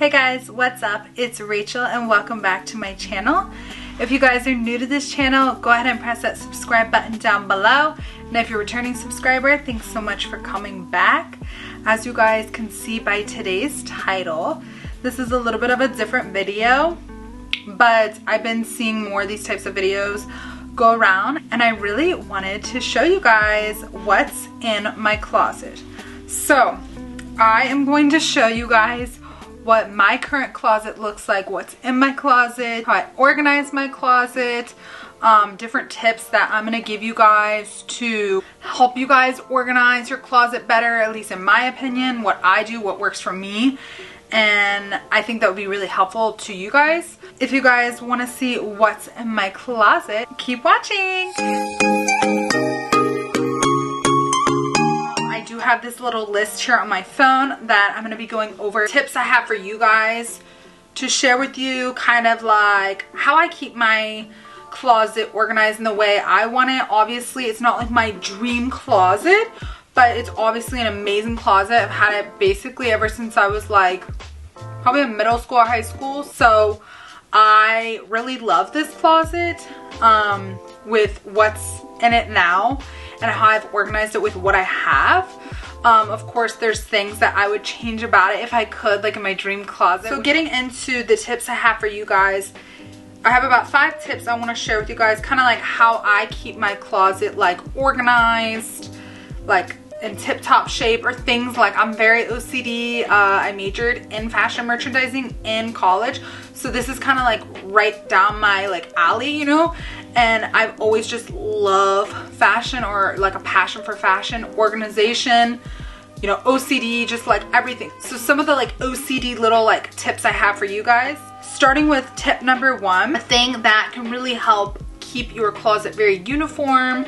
Hey guys, what's up? It's Rachel and welcome back to my channel. If you guys are new to this channel, go ahead and press that subscribe button down below. And if you're a returning subscriber, thanks so much for coming back. As you guys can see by today's title, this is a little bit of a different video, but I've been seeing more of these types of videos go around and I really wanted to show you guys what's in my closet. So I am going to show you guys what my current closet looks like, what's in my closet, how I organize my closet, different tips that I'm gonna give you guys to help you guys organize your closet better, at least in my opinion, what I do, what works for me. And I think that would be really helpful to you guys. If you guys want to see what's in my closet, keep watching. I do have this little list here on my phone that I'm going to be going over tips I have for you guys to share with you, kind of like how I keep my closet organized in the way I want it. Obviously, it's not like my dream closet, but it's obviously an amazing closet. I've had it basically ever since I was like probably in middle school or high school. So I really love this closet with what's in it now and how I've organized it with what I have. Of course, there's things that I would change about it if I could, like in my dream closet. So getting into the tips I have for you guys, I have about 5 tips I want to share with you guys, kind of like how I keep my closet like organized, like in tip-top shape, or things like I'm very OCD. I majored in fashion merchandising in college, so this is kind of like right down my like alley, you know, and I've always just loved fashion, or like a passion for fashion, organization, you know, OCD, just like everything. So some of the like OCD little like tips I have for you guys, starting with tip number 1, a thing that can really help keep your closet very uniform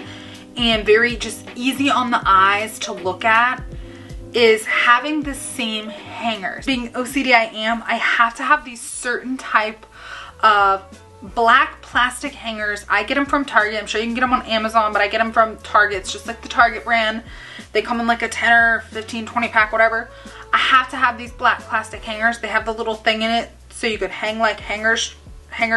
and very just easy on the eyes to look at, is having the same hangers. Being OCD I am, I have to have these certain type of black plastic hangers. I get them from Target. I'm sure you can get them on Amazon, but I get them from Target. It's just like the Target brand. They come in like a 10 or 15, 20 pack, whatever. I have to have these black plastic hangers. They have the little thing in it so you could hang like hanger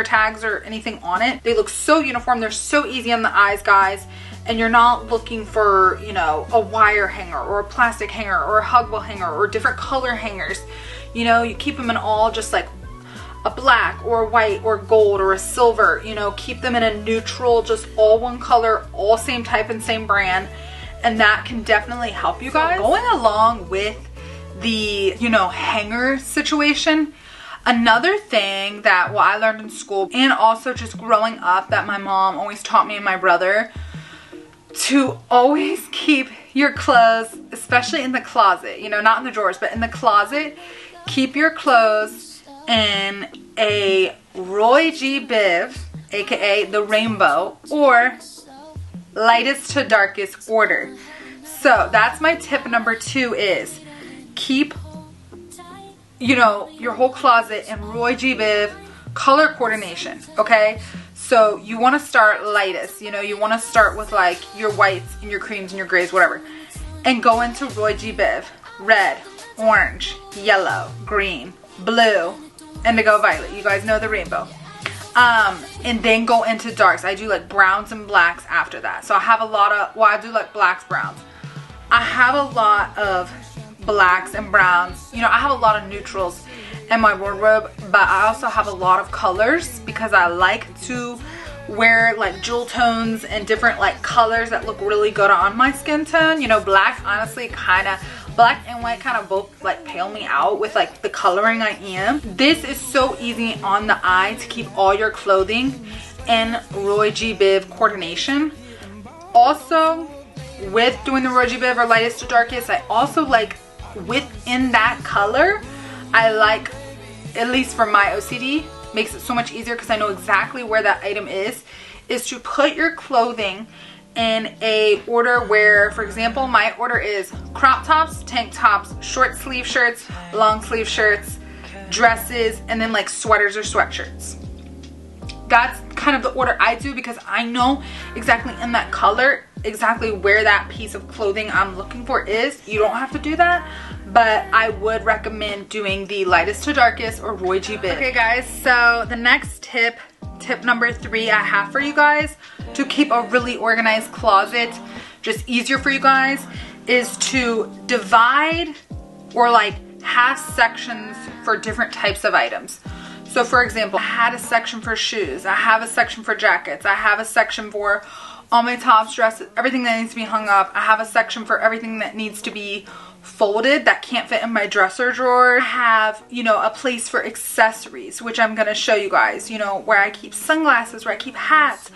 tags or anything on it. They look so uniform. They're so easy on the eyes, guys. And you're not looking for, you know, a wire hanger or a plastic hanger or a huggable hanger or different color hangers. You know, you keep them in all just like a black or a white or gold or a silver, you know, keep them in a neutral, just all one color, all same type and same brand. And that can definitely help you guys. Going along with the, you know, hanger situation, another thing that, well, I learned in school and also just growing up, that my mom always taught me and my brother, to always keep your clothes, especially in the closet, you know, not in the drawers, but in the closet, keep your clothes in a Roy G. Biv, aka the rainbow, or lightest to darkest order. So that's my tip number 2, is keep, you know, your whole closet in Roy G. Biv color coordination, okay? So you want to start lightest, you know, you want to start with like your whites and your creams and your grays, whatever, and go into Roy G. Biv, red, orange, yellow, green, blue, indigo, violet. You guys know the rainbow. And then go into darks. I do like browns and blacks after that. So I have a lot of, well, I do like blacks, browns. I have a lot of blacks and browns. You know, I have a lot of neutrals in my wardrobe, but I also have a lot of colors because I like to wear like jewel tones and different like colors that look really good on my skin tone. You know, black, honestly, kind of, black and white kind of both like pale me out with like the coloring I am. This is so easy on the eye to keep all your clothing in Roy G. Biv coordination. Also, with doing the Roy G. Biv or lightest to darkest, I also like within that color, I like, at least for my OCD, makes it so much easier because I know exactly where that item is to put your clothing in a order where, for example, my order is crop tops, tank tops, short sleeve shirts, long sleeve shirts, dresses, and then like sweaters or sweatshirts. That's kind of the order I do because I know exactly in that color exactly where that piece of clothing I'm looking for is. You don't have to do that, but I would recommend doing the lightest to darkest or Roy G. Biv. Okay guys, so the next tip number 3 I have for you guys to keep a really organized closet just easier for you guys is to divide or like have sections for different types of items. So for example, I had a section for shoes, I have a section for jackets, I have a section for all my tops, dresses, everything that needs to be hung up. I have a section for everything that needs to be folded that can't fit in my dresser drawer. I have, you know, a place for accessories, which I'm going to show you guys, you know, where I keep sunglasses, where I keep hats,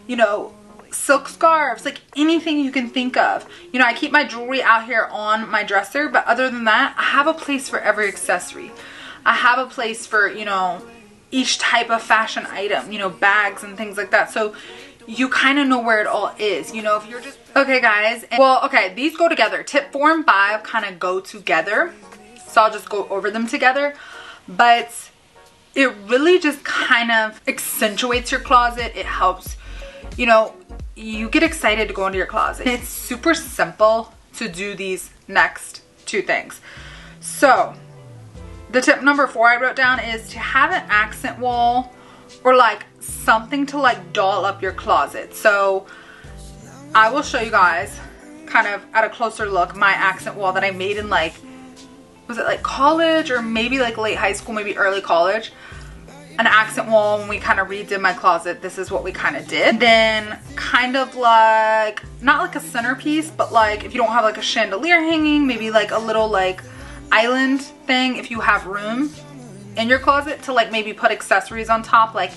you know, silk scarves, like anything you can think of. You know, I keep my jewelry out here on my dresser, but other than that, I have a place for every accessory. I have a place for, you know, each type of fashion item, you know, bags and things like that. So you kind of know where it all is, you know, if you're just... Okay guys, well, okay, these go together. Tip 4 and 5 kind of go together, so I'll just go over them together, but it really just kind of accentuates your closet. It helps, you know, you get excited to go into your closet. It's super simple to do these next 2 things. So the tip number 4 I wrote down is to have an accent wall or like something to like doll up your closet. So I will show you guys kind of at a closer look my accent wall that I made in like, was it like college or maybe like late high school, maybe early college. An accent wall when we kind of redid my closet. This is what we kind of did. Then kind of like, not like a centerpiece, but like if you don't have like a chandelier hanging, maybe like a little like island thing if you have room in your closet to like maybe put accessories on top, like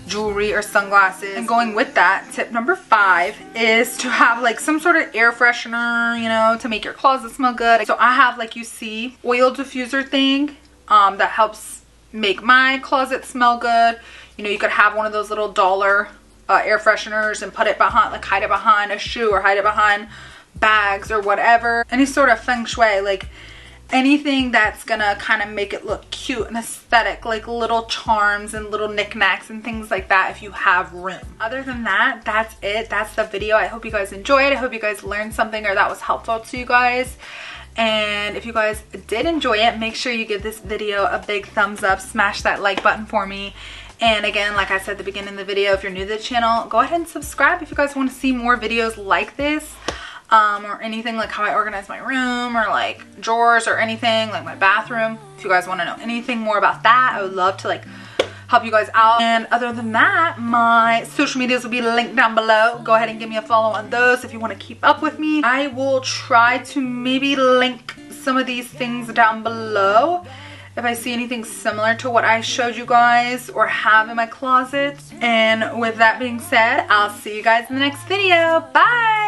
jewelry or sunglasses. And going with that, tip number 5 is to have like some sort of air freshener, you know, to make your closet smell good. So I have, like you see, oil diffuser thing that helps make my closet smell good. You know, you could have one of those little dollar air fresheners and put it behind, like hide it behind a shoe or hide it behind bags or whatever. Any sort of feng shui, like anything that's gonna kind of make it look cute and aesthetic, like little charms and little knickknacks and things like that if you have room. Other than that, that's it. That's the video. I hope you guys enjoyed. I hope you guys learned something or that was helpful to you guys. And if you guys did enjoy it, make sure you give this video a big thumbs up, smash that like button for me. And again, like I said at the beginning of the video, if you're new to the channel, go ahead and subscribe if you guys want to see more videos like this. Or anything like how I organize my room or like drawers or anything like my bathroom. If you guys want to know anything more about that, I would love to like help you guys out. And other than that, my social medias will be linked down below. Go ahead and give me a follow on those if you want to keep up with me. I will try to maybe link some of these things down below if I see anything similar to what I showed you guys or have in my closet. And with that being said, I'll see you guys in the next video. Bye!